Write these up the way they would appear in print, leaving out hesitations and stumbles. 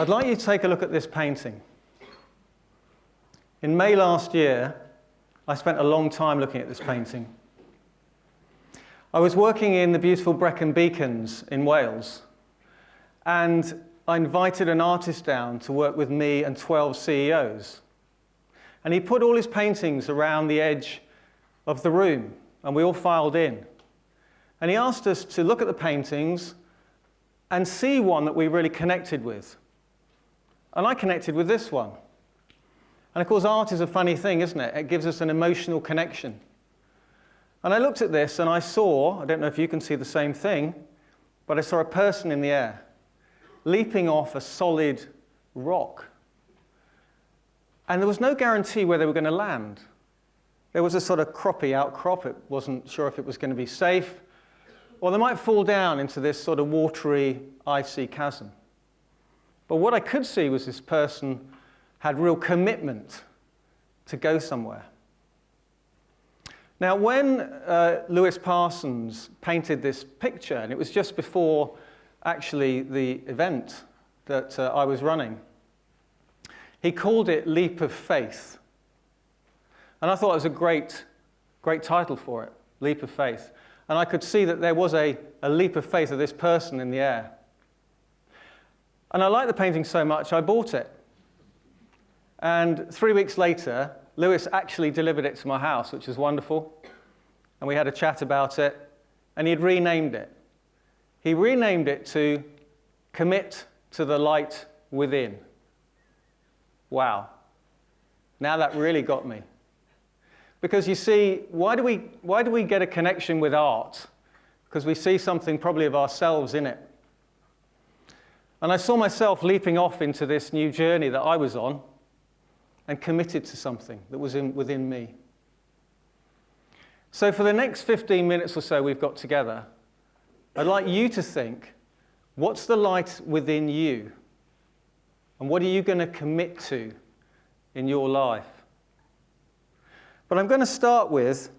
I'd like you to take a look at this painting. In May last year, I spent a long time looking at this painting. I was working in the beautiful Brecon Beacons in Wales, and I invited an artist down to work with me and 12 CEOs. And he put all his paintings around the edge of the room, and we all filed in. And he asked us to look at the paintings and see one that we really connected with. And I connected with this one. And of course, art is a funny thing, isn't it? It gives us an emotional connection. And I looked at this and I saw, I don't know if you can see the same thing, but I saw a person in the air, leaping off a solid rock. And there was no guarantee where they were going to land. There was a sort of croppy outcrop. It wasn't sure if it was going to be safe. Or they might fall down into this sort of watery, icy chasm. But what I could see was this person had real commitment to go somewhere. Now, when Lewis Parsons painted this picture, and it was just before actually the event that I was running, he called it Leap of Faith. And I thought it was a great title for it, Leap of Faith. And I could see that there was a leap of faith of this person in the air. And I liked the painting so much, I bought it. And 3 weeks later, Lewis actually delivered it to my house, which was wonderful. And we had a chat about it, and he'd renamed it. He renamed it to Commit to the Light Within. Wow. Now that really got me. Because you see, why do we get a connection with art? Because we see something probably of ourselves in it. And I saw myself leaping off into this new journey that I was on and committed to something that was within me. So for the next 15 minutes or so we've got together, I'd like you to think, what's the light within you? And what are you going to commit to in your life? But I'm going to start with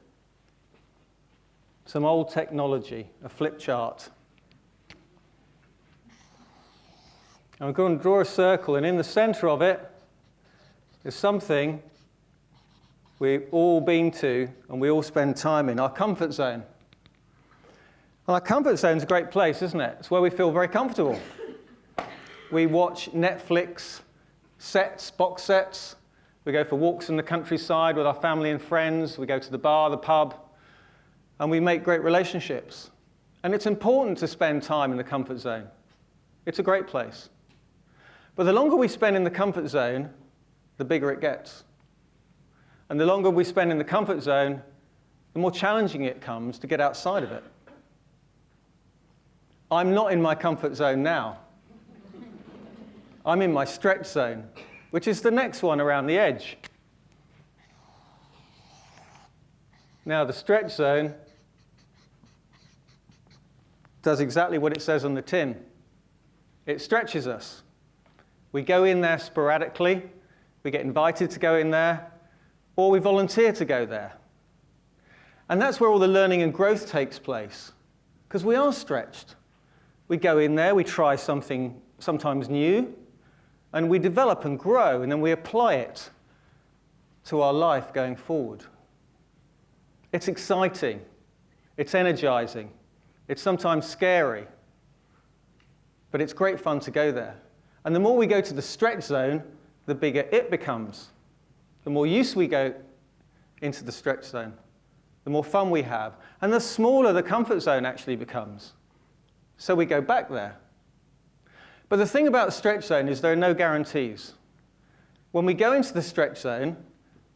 some old technology, a flip chart. I'm going to draw a circle, and in the center of it is something we've all been to and we all spend time in, our comfort zone. And our comfort zone is a great place, isn't it? It's where we feel very comfortable. We watch Netflix sets, box sets. We go for walks in the countryside with our family and friends. We go to the bar, the pub, and we make great relationships. And it's important to spend time in the comfort zone. It's a great place. But the longer we spend in the comfort zone, the bigger it gets. And the longer we spend in the comfort zone, the more challenging it comes to get outside of it. I'm not in my comfort zone now. I'm in my stretch zone, which is the next one around the edge. Now, the stretch zone does exactly what it says on the tin. It stretches us. We go in there sporadically, we get invited to go in there, or we volunteer to go there. And that's where all the learning and growth takes place, because we are stretched. We go in there, we try something sometimes new, and we develop and grow, and then we apply it to our life going forward. It's exciting. It's energizing. It's sometimes scary. But it's great fun to go there. And the more we go to the stretch zone, the bigger it becomes. The more use we go into the stretch zone, the more fun we have. And the smaller the comfort zone actually becomes. So we go back there. But the thing about the stretch zone is there are no guarantees. When we go into the stretch zone,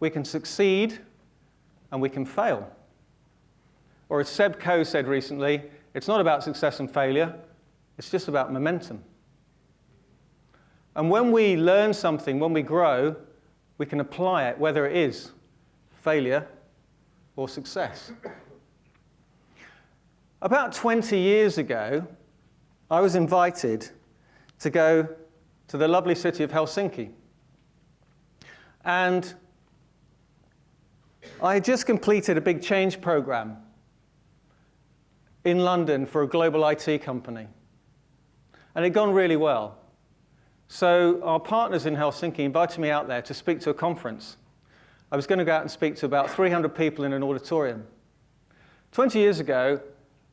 we can succeed and we can fail. Or as Seb Coe said recently, it's not about success and failure, it's just about momentum. And when we learn something, when we grow, we can apply it, whether it is failure or success. About 20 years ago, I was invited to go to the lovely city of Helsinki. And I had just completed a big change program in London for a global IT company. And it had gone really well. So our partners in Helsinki invited me out there to speak to a conference. I was going to go out and speak to about 300 people in an auditorium. 20 years ago,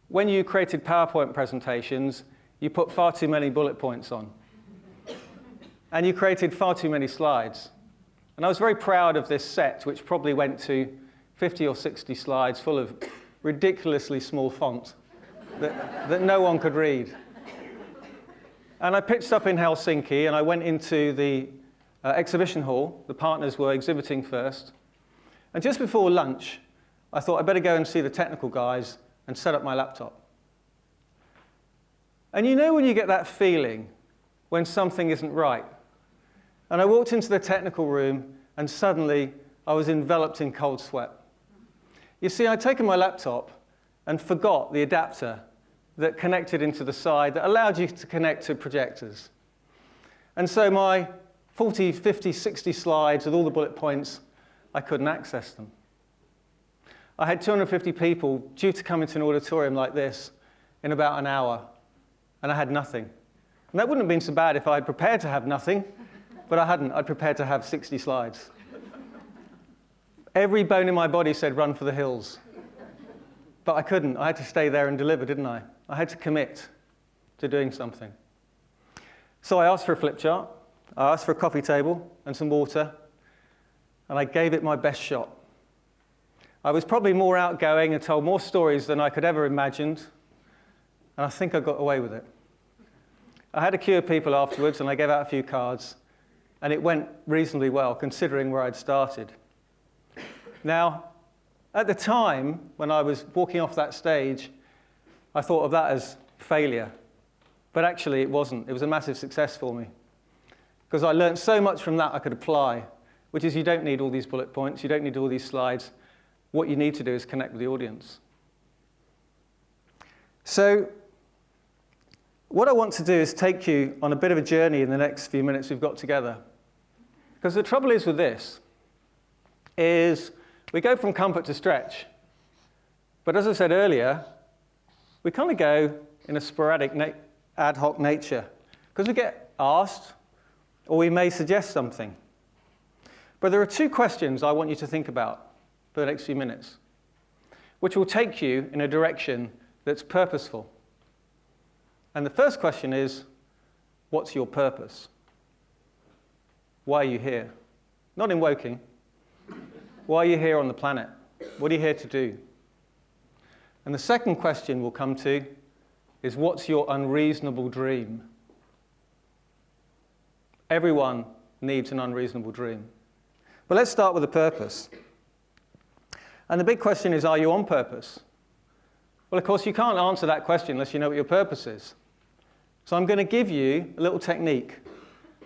when you created PowerPoint presentations, you put far too many bullet points on. And you created far too many slides. And I was very proud of this set, which probably went to 50 or 60 slides full of ridiculously small font that no one could read. And I pitched up in Helsinki, and I went into the exhibition hall. The partners were exhibiting first. And just before lunch, I thought I'd better go and see the technical guys and set up my laptop. And you know when you get that feeling when something isn't right? And I walked into the technical room, and suddenly I was enveloped in cold sweat. You see, I'd taken my laptop and forgot the adapter that connected into the side that allowed you to connect to projectors. And so my 40, 50, 60 slides with all the bullet points, I couldn't access them. I had 250 people due to come into an auditorium like this in about an hour, and I had nothing. And that wouldn't have been so bad if I had prepared to have nothing, but I hadn't. I'd prepared to have 60 slides. Every bone in my body said, run for the hills. But I couldn't. I had to stay there and deliver, didn't I? I had to commit to doing something. So I asked for a flip chart, I asked for a coffee table and some water, and I gave it my best shot. I was probably more outgoing and told more stories than I could ever imagined, and I think I got away with it. I had a queue of people afterwards, and I gave out a few cards, and it went reasonably well, considering where I'd started. Now, at the time, when I was walking off that stage, I thought of that as failure. But actually, it wasn't. It was a massive success for me. Because I learned so much from that I could apply, which is you don't need all these bullet points, you don't need all these slides. What you need to do is connect with the audience. So what I want to do is take you on a bit of a journey in the next few minutes we've got together. Because the trouble is with this, is we go from comfort to stretch. But as I said earlier, we kind of go in a sporadic, ad hoc nature. Because we get asked, or we may suggest something. But there are two questions I want you to think about for the next few minutes, which will take you in a direction that's purposeful. And the first question is, what's your purpose? Why are you here? Not in Woking. Why are you here on the planet? What are you here to do? And the second question we'll come to is, what's your unreasonable dream? Everyone needs an unreasonable dream. But let's start with the purpose. And the big question is, are you on purpose? Well, of course, you can't answer that question unless you know what your purpose is. So I'm going to give you a little technique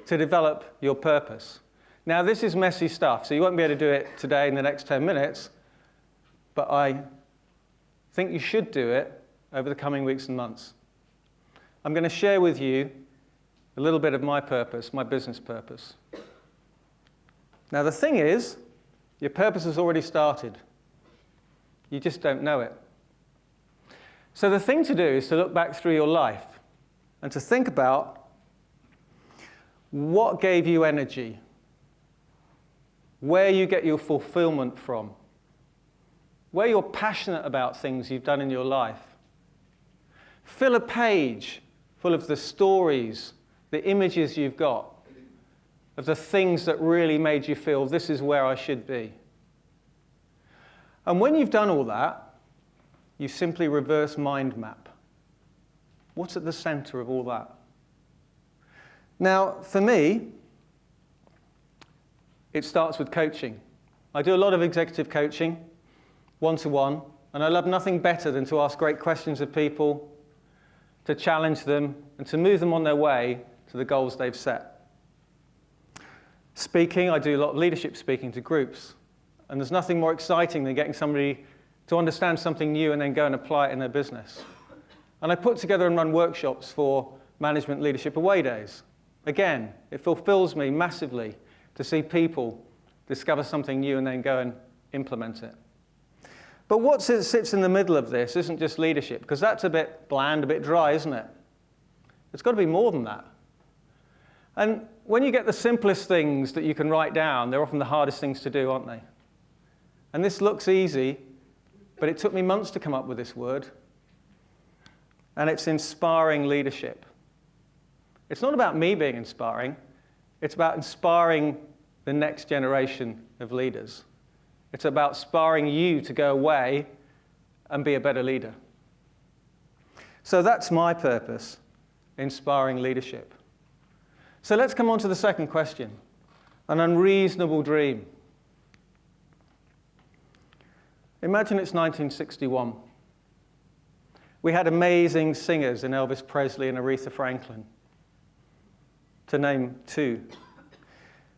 to develop your purpose. Now, this is messy stuff, so you won't be able to do it today in the next 10 minutes, but I think you should do it over the coming weeks and months. I'm going to share with you a little bit of my purpose, my business purpose. Now, the thing is, your purpose has already started. You just don't know it. So the thing to do is to look back through your life and to think about what gave you energy, where you get your fulfillment from, where you're passionate about things you've done in your life. Fill a page full of the stories, the images you've got, of the things that really made you feel, this is where I should be. And when you've done all that, you simply reverse mind map. What's at the center of all that? Now, for me, it starts with coaching. I do a lot of executive coaching, one-to-one, and I love nothing better than to ask great questions of people, to challenge them, and to move them on their way to the goals they've set. Speaking, I do a lot of leadership speaking to groups, and there's nothing more exciting than getting somebody to understand something new and then go and apply it in their business. And I put together and run workshops for management leadership away days. Again, it fulfills me massively to see people discover something new and then go and implement it. But what sits in the middle of this isn't just leadership, because that's a bit bland, a bit dry, isn't it? It's got to be more than that. And when you get the simplest things that you can write down, they're often the hardest things to do, aren't they? And this looks easy, but it took me months to come up with this word. And it's inspiring leadership. It's not about me being inspiring. It's about inspiring the next generation of leaders. It's about inspiring you to go away and be a better leader. So that's my purpose, inspiring leadership. So let's come on to the second question, an unreasonable dream. Imagine it's 1961. We had amazing singers in Elvis Presley and Aretha Franklin, to name two.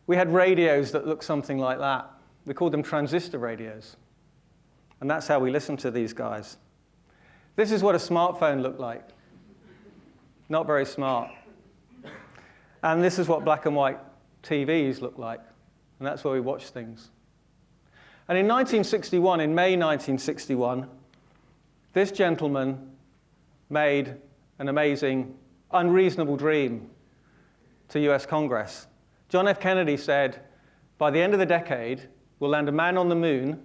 We had radios that looked something like that. We called them transistor radios. And that's how we listened to these guys. This is what a smartphone looked like. Not very smart. And this is what black and white TVs look like. And that's where we watch things. And in 1961, in May 1961, this gentleman made an amazing, unreasonable dream to US Congress. John F. Kennedy said, by the end of the decade, we'll land a man on the moon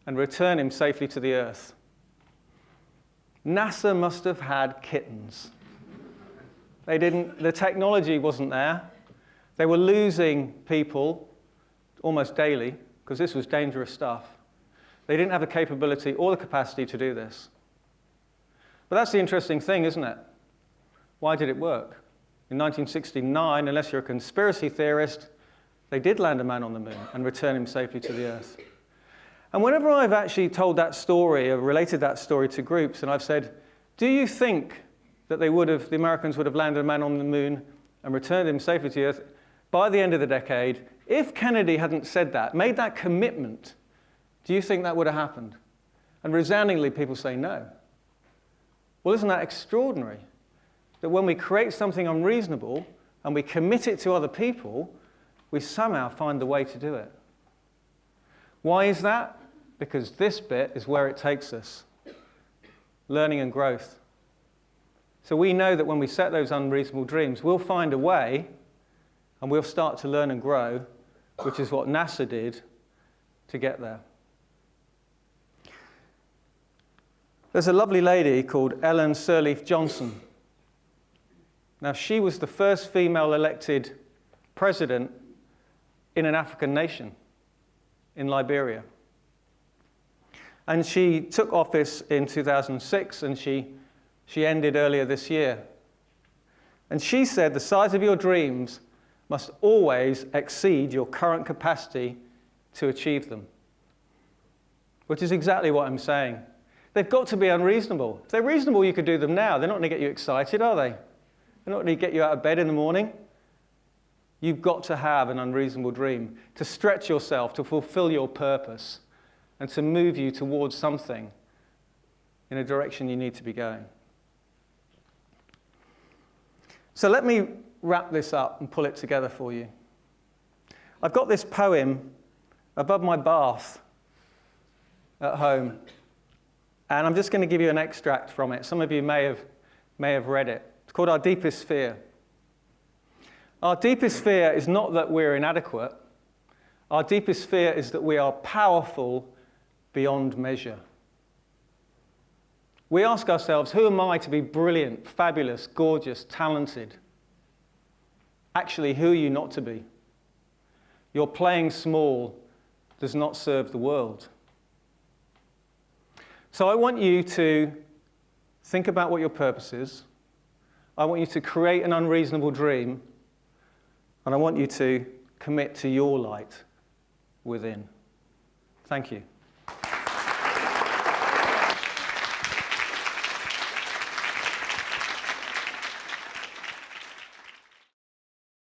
and return him safely to the Earth. NASA must have had kittens. The technology wasn't there. They were losing people almost daily, because this was dangerous stuff. They didn't have the capability or the capacity to do this. But that's the interesting thing, isn't it? Why did it work? In 1969, unless you're a conspiracy theorist, they did land a man on the moon and return him safely to the Earth. And whenever I've actually told that story or related that story to groups, and I've said, do you think that the Americans would have landed a man on the moon and returned him safely to the Earth by the end of the decade? If Kennedy hadn't said that, made that commitment, do you think that would have happened? And resoundingly, people say no. Well, isn't that extraordinary? That when we create something unreasonable and we commit it to other people, we somehow find the way to do it. Why is that? Because this bit is where it takes us. Learning and growth. So we know that when we set those unreasonable dreams, we'll find a way and we'll start to learn and grow, which is what NASA did to get there. There's a lovely lady called Ellen Sirleaf Johnson. Now, she was the first female elected president in an African nation, in Liberia. And she took office in 2006, and she ended earlier this year. And she said, the size of your dreams must always exceed your current capacity to achieve them. Which is exactly what I'm saying. They've got to be unreasonable. If they're reasonable, you could do them now. They're not going to get you excited, are they? They're not going to get you out of bed in the morning. You've got to have an unreasonable dream to stretch yourself, to fulfill your purpose, and to move you towards something in a direction you need to be going. So let me wrap this up and pull it together for you. I've got this poem above my bath at home, and I'm just going to give you an extract from it. Some of you may have read it. It's called Our Deepest Fear. Our deepest fear is not that we're inadequate. Our deepest fear is that we are powerful beyond measure. We ask ourselves, who am I to be brilliant, fabulous, gorgeous, talented? Actually, who are you not to be? Your playing small does not serve the world. So I want you to think about what your purpose is. I want you to create an unreasonable dream. And I want you to commit to your light within. Thank you.